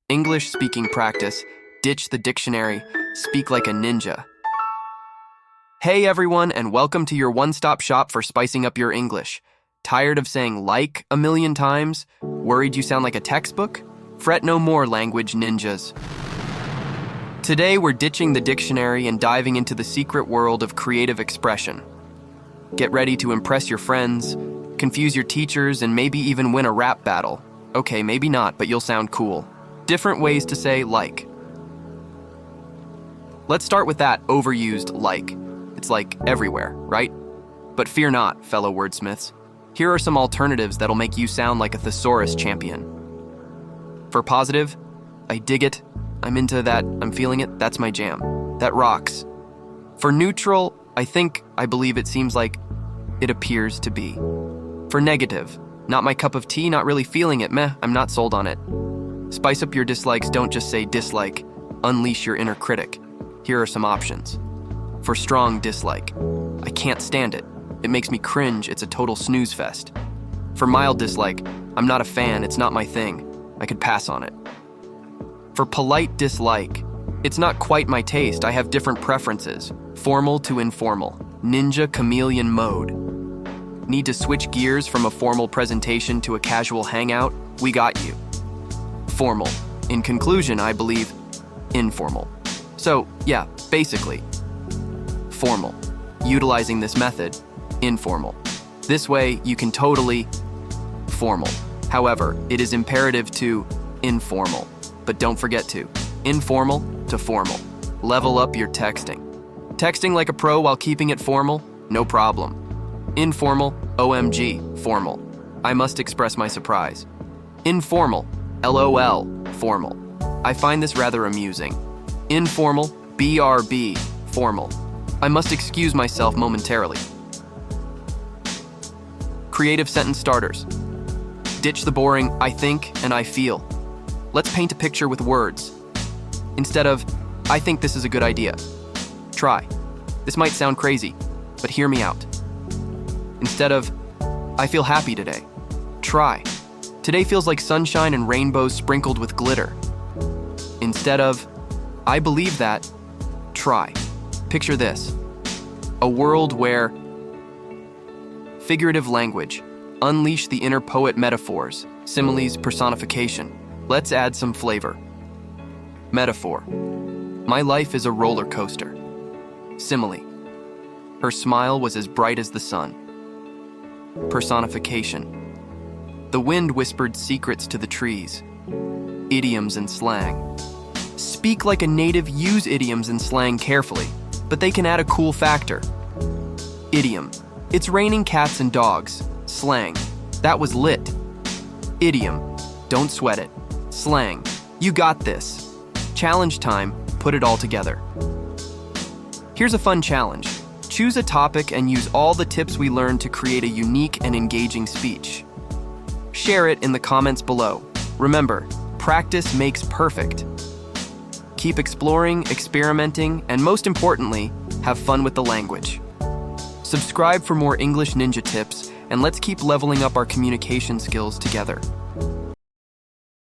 English speaking practice. Ditch the dictionary. Speak like a ninja. Hey everyone, and welcome to your one-stop shop for spicing up your English. Tired of saying like a million times? Worried you sound like a textbook? Fret no more, language ninjas. Today we're ditching the dictionary and diving into the secret world of creative expression. Get ready to impress your friends, confuse your teachers, and maybe even win a rap battle. Okay, maybe not, but you'll sound cool. Different ways to say like. Let's start with that overused like. It's like everywhere, right? But fear not, fellow wordsmiths. Here are some alternatives that'll make you sound like a thesaurus champion. For positive, I dig it, I'm into that, I'm feeling it, that's my jam. That rocks. For neutral, I believe it seems like it appears to be. For negative, not my cup of tea, not really feeling it, meh, I'm not sold on it. Spice up your dislikes, don't just say dislike. Unleash your inner critic. Here are some options. For strong dislike, I can't stand it. It makes me cringe, it's a total snooze fest. For mild dislike, I'm not a fan, it's not my thing. I could pass on it. For polite dislike, it's not quite my taste, I have different preferences. Formal to informal, ninja chameleon mode. Need to switch gears from a formal presentation to a casual hangout? We got you. Formal. In conclusion, I believe informal. So, yeah, basically, formal. Utilizing this method, informal. This way, you can totally formal. However, it is imperative to informal. But don't forget to informal to formal. Level up your texting. Texting like a pro while keeping it formal? No problem. Informal, OMG, formal. I must express my surprise. Informal, LOL, formal. I find this rather amusing. Informal, BRB, formal. I must excuse myself momentarily. Creative sentence starters. Ditch the boring I think and I feel. Let's paint a picture with words. Instead of, I think this is a good idea. Try. This might sound crazy, but hear me out. Instead of, I feel happy today. Try. Today feels like sunshine and rainbows sprinkled with glitter. Instead of, I believe that. Try. Picture this. A world where figurative language, unleash the inner poet metaphors, similes, personification. Let's add some flavor. Metaphor. My life is a roller coaster. Simile. Her smile was as bright as the sun. Personification. The wind whispered secrets to the trees. Idioms and slang. Speak like a native, use idioms and slang carefully, but they can add a cool factor. Idiom. It's raining cats and dogs. Slang. That was lit. Idiom. Don't sweat it. Slang. You got this. Challenge time. Put it all together. Here's a fun challenge. Choose a topic and use all the tips we learned to create a unique and engaging speech. Share it in the comments below. Remember, practice makes perfect. Keep exploring, experimenting, and most importantly, have fun with the language. Subscribe for more English Ninja tips, and let's keep leveling up our communication skills together.